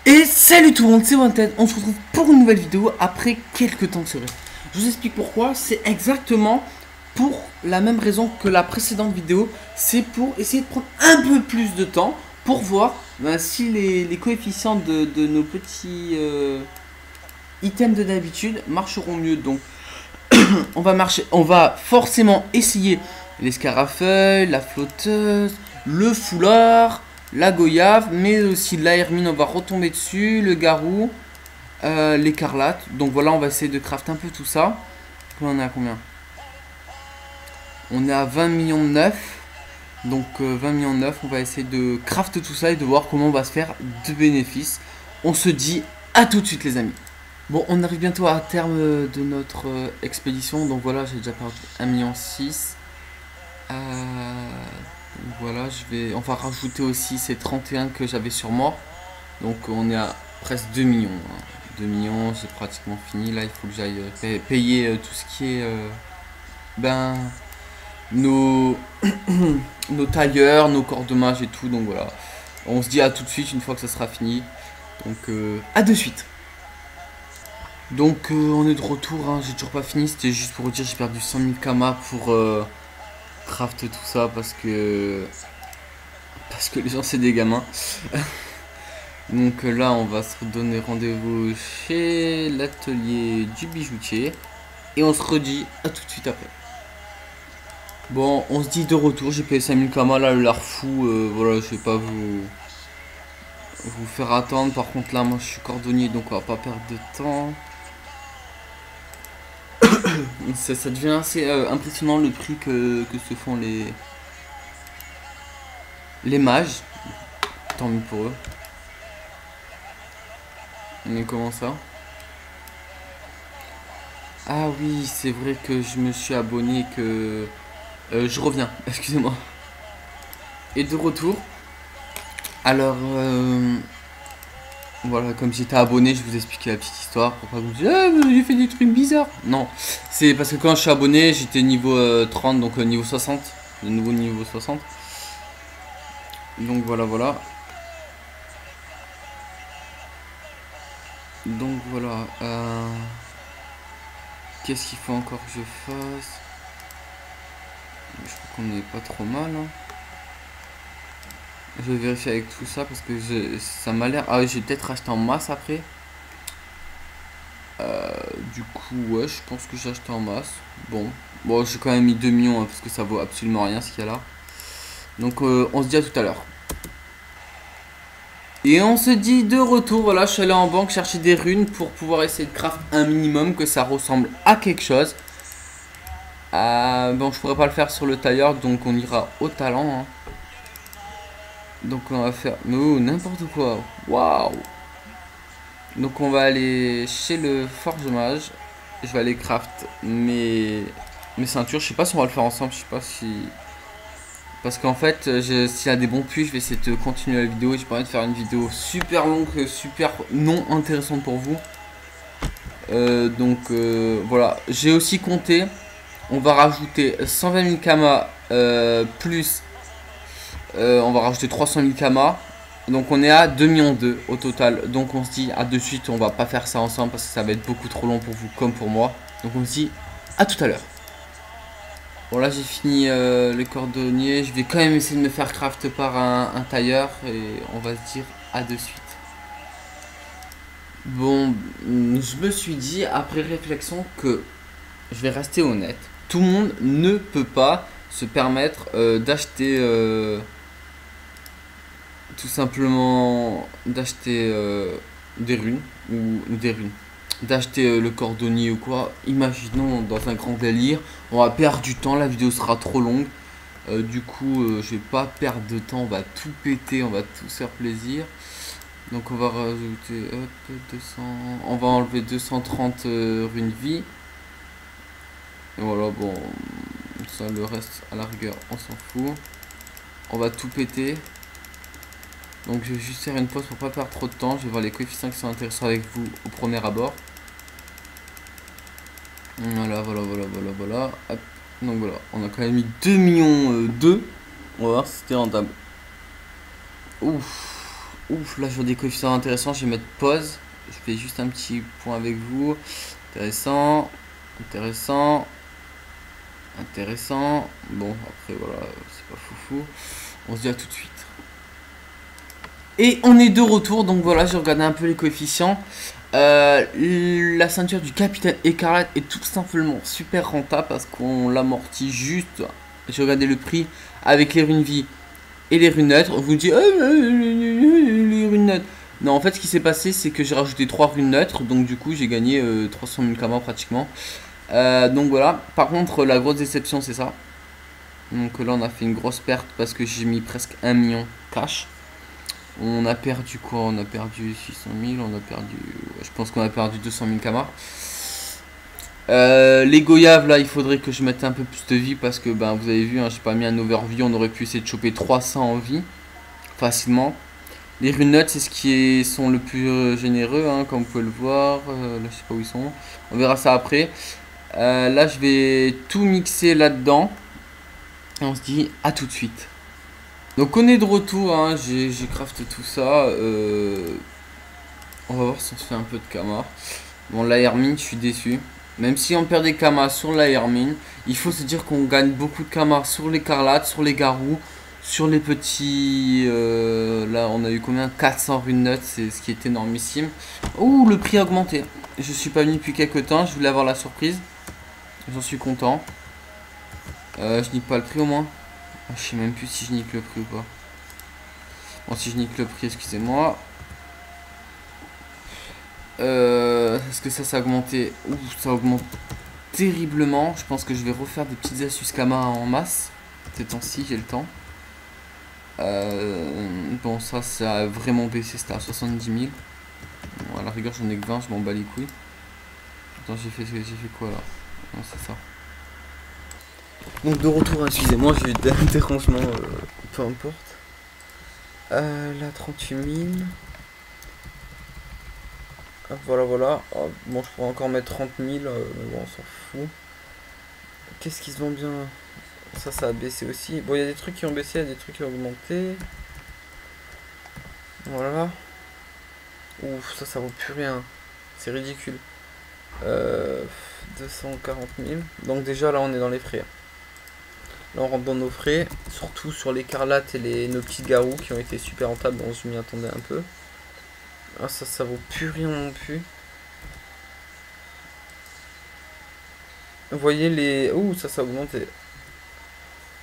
Et salut tout le monde, c'est Wanted, on se retrouve pour une nouvelle vidéo après quelques temps de série. Je vous explique pourquoi, c'est exactement pour la même raison que la précédente vidéo. C'est pour essayer de prendre un peu plus de temps pour voir si les coefficients de nos petits items de d'habitude marcheront mieux. Donc on va forcément essayer les scarafeuilles, la flotteuse, le foulard, la goyave, mais aussi l'airmine, on va retomber dessus, le garou, l'écarlate. Donc voilà, on va essayer de craft un peu tout ça. Là, on est à combien? On est à 20 millions 9. Donc 20 millions 9, on va essayer de craft tout ça et de voir comment on va se faire de bénéfices. On se dit à tout de suite les amis. Bon, on arrive bientôt à terme de notre expédition. Donc voilà, j'ai déjà perdu 1,6 million. Voilà, on va rajouter aussi ces 31 que j'avais sur moi. Donc on est à presque 2 millions. 2 millions, j'ai pratiquement fini. Là, il faut que j'aille payer tout ce qui est nos nos tailleurs, nos corps de mage et tout. Donc voilà, on se dit à tout de suite une fois que ça sera fini. Donc à de suite. Donc on est de retour, hein. J'ai toujours pas fini, c'était juste pour vous dire j'ai perdu 100 000 kamas pour craft tout ça parce que les gens c'est des gamins. Donc là on va se redonner rendez-vous chez l'atelier du bijoutier et on se redit à tout de suite après. Bon, on se dit de retour, j'ai payé 5000 kamas là, le larfou, voilà, je vais pas vous faire attendre. Par contre là moi je suis cordonnier donc on va pas perdre de temps. Ça devient assez impressionnant le prix que se font les mages. Tant mieux pour eux. Mais comment ça? Ah oui, c'est vrai que je me suis abonné que... je reviens, excusez-moi. Et de retour. Alors, voilà, comme j'étais abonné, je vous expliquais la petite histoire. Pour pas que vous me disiez, ah, j'ai fait des trucs bizarres. Non, c'est parce que quand je suis abonné, j'étais niveau 30, donc niveau 60. De nouveau niveau 60. Donc voilà, voilà. Donc voilà. Qu'est-ce qu'il faut encore que je fasse? Je crois qu'on n'est pas trop mal. Hein. Je vais vérifier avec tout ça parce que ça m'a l'air... Ah oui, j'ai peut-être acheté en masse après. Du coup, ouais, je pense que j'ai acheté en masse. Bon, j'ai quand même mis 2 millions hein, parce que ça vaut absolument rien ce qu'il y a là. Donc, on se dit à tout à l'heure. Et on se dit de retour. Voilà, je suis allé en banque chercher des runes pour pouvoir essayer de craft un minimum, que ça ressemble à quelque chose. Bon, je pourrais pas le faire sur le tailleur, donc on ira au talent. Hein. Donc on va faire... Non, n'importe quoi. Waouh. Donc on va aller chez le forge mage. Je vais aller craft mes ceintures. Je sais pas si on va le faire ensemble. Je sais pas si... Parce qu'en fait, s'il y a des bons puits, je vais essayer de continuer la vidéo. J'ai pas envie de faire une vidéo super longue, super non intéressante pour vous. Donc voilà. J'ai aussi compté. On va rajouter 120 000 kamas plus... on va rajouter 300 000 kamas. Donc on est à 2 millions 2 au total. Donc on se dit à de suite, on va pas faire ça ensemble parce que ça va être beaucoup trop long pour vous comme pour moi. Donc on se dit à tout à l'heure. Bon là j'ai fini les cordonniers. Je vais quand même essayer de me faire craft par un tailleur. Et on va se dire à de suite. Bon, je me suis dit après réflexion que je vais rester honnête. Tout le monde ne peut pas se permettre d'acheter... tout simplement d'acheter des runes ou des runes, d'acheter le cordonnier ou quoi. Imaginons dans un grand délire, on va perdre du temps, la vidéo sera trop longue. Du coup je vais pas perdre de temps, on va tout péter, on va tout se faire plaisir. Donc on va rajouter hop, 200, on va enlever 230 runes vie. Et voilà, bon ça, le reste à la rigueur on s'en fout. On va tout péter. Donc je vais juste faire une pause pour pas perdre trop de temps. Je vais voir les coefficients qui sont intéressants avec vous au premier abord. Voilà, voilà. Hop. Donc voilà, on a quand même mis 2 millions 2. On va voir si c'était rentable. Ouf. Ouf, là je vois des coefficients intéressants, je vais mettre pause. Je fais juste un petit point avec vous. Intéressant, intéressant, intéressant. Bon, après voilà, c'est pas foufou. On se dit à tout de suite. Et on est de retour, donc voilà, j'ai regardé un peu les coefficients. La ceinture du Capitaine Écarlate est tout simplement super rentable parce qu'on l'amortit juste. J'ai regardé le prix avec les runes vie et les runes neutres. On vous dit les runes neutres. Non, en fait, ce qui s'est passé, c'est que j'ai rajouté 3 runes neutres, donc du coup, j'ai gagné 300 000 kamas pratiquement. Donc voilà. Par contre, la grosse déception, c'est ça. Donc là, on a fait une grosse perte parce que j'ai mis presque 1 million cash. On a perdu quoi? On a perdu 600 000, on a perdu... Ouais, je pense qu'on a perdu 200 000 kamas. Les goyaves, là, il faudrait que je mette un peu plus de vie parce que, ben, vous avez vu, hein, j'ai pas mis un overview. On aurait pu essayer de choper 300 en vie facilement. Les runes nuts, c'est ce qui sont le plus généreux, hein, comme vous pouvez le voir. Là, je sais pas où ils sont. On verra ça après. Là, je vais tout mixer là-dedans. Et on se dit à tout de suite. Donc on est de retour, hein, j'ai crafté tout ça. On va voir si on se fait un peu de kamas. Bon, la hermine, je suis déçu. Même si on perd des kamas sur la hermine, il faut se dire qu'on gagne beaucoup de kamas sur l'écarlate, sur les garous, sur les petits... là, on a eu combien? 400 runes nuts, c'est ce qui est énormissime. Ouh, le prix a augmenté. Je suis pas venu depuis quelques temps, je voulais avoir la surprise. J'en suis content. Je nique pas le prix au moins. Je sais même plus si je nique le prix ou pas. Bon, si je nique le prix, excusez-moi. Est-ce que ça a augmenté? Ouh, ça augmente terriblement. Je pense que je vais refaire des petites astuces Kama en masse. Ces temps-ci, j'ai le temps. Bon, ça a vraiment baissé. C'était à 70 000. Bon, à la rigueur, j'en ai que 20. Je m'en bats les couilles. Attends, j'ai fait quoi là? Non, c'est ça. Donc de retour, excusez-moi, j'ai eu des dérangements, peu importe. Là, 38 000. Voilà, voilà. Bon, je pourrais encore mettre 30 000, mais bon, on s'en fout. Qu'est-ce qui se vend bien? Ça a baissé aussi. Bon, il y a des trucs qui ont baissé, il y a des trucs qui ont augmenté. Voilà. Ouf, ça vaut plus rien. C'est ridicule. 240 000. Donc déjà, là, on est dans les frais. Là, on rentre dans nos frais. Surtout sur l'écarlate et nos petits garous qui ont été super rentables. Bon, je m'y attendais un peu. Ah, ça vaut plus rien non plus. Vous voyez les... Ouh, ça a augmenté.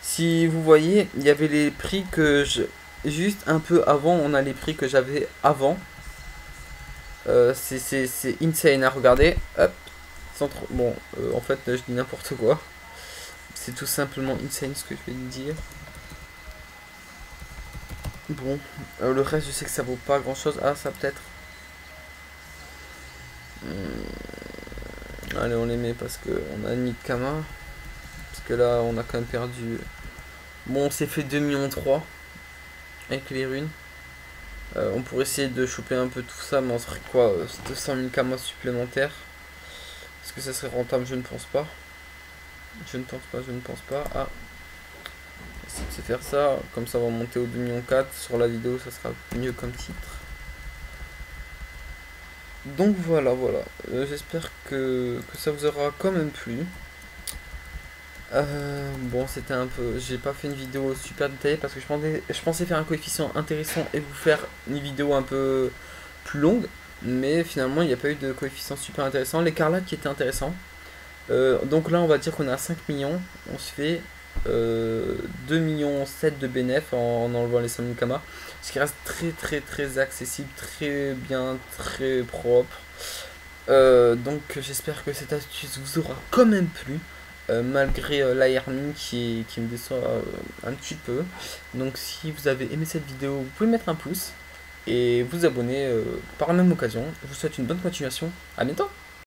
Si vous voyez, il y avait les prix que je... Juste un peu avant, on a les prix que j'avais avant. C'est insane à regarder. Hop. Sans trop... Bon, en fait, je dis n'importe quoi. C'est tout simplement insane ce que je vais dire. Bon, le reste, je sais que ça vaut pas grand chose. Ah, ça peut-être. Allez, on les met parce qu'on a mis Kama. Parce que là, on a quand même perdu. Bon, on s'est fait 2,3 millions avec les runes. On pourrait essayer de choper un peu tout ça, mais on serait quoi 200 000 Kamas supplémentaires. Est-ce que ça serait rentable? Je ne pense pas. Je ne pense pas. Ah. C'est faire ça. Comme ça, on va monter au 2,4 millions. Sur la vidéo, ça sera mieux comme titre. Donc voilà. J'espère que ça vous aura quand même plu. Bon, c'était un peu... J'ai pas fait une vidéo super détaillée parce que je pensais faire un coefficient intéressant et vous faire une vidéo un peu plus longue. Mais finalement, il n'y a pas eu de coefficient super intéressant. L'écarlate qui était intéressant. Donc là, on va dire qu'on est à 5 millions. On se fait 2,7 millions de bénéf en enlevant les 100 000 kamas. Ce qui reste très accessible, très bien, très propre. Donc j'espère que cette astuce vous aura quand même plu. Malgré la hermine qui me déçoit un petit peu. Donc si vous avez aimé cette vidéo, vous pouvez mettre un pouce et vous abonner par la même occasion. Je vous souhaite une bonne continuation. À bientôt.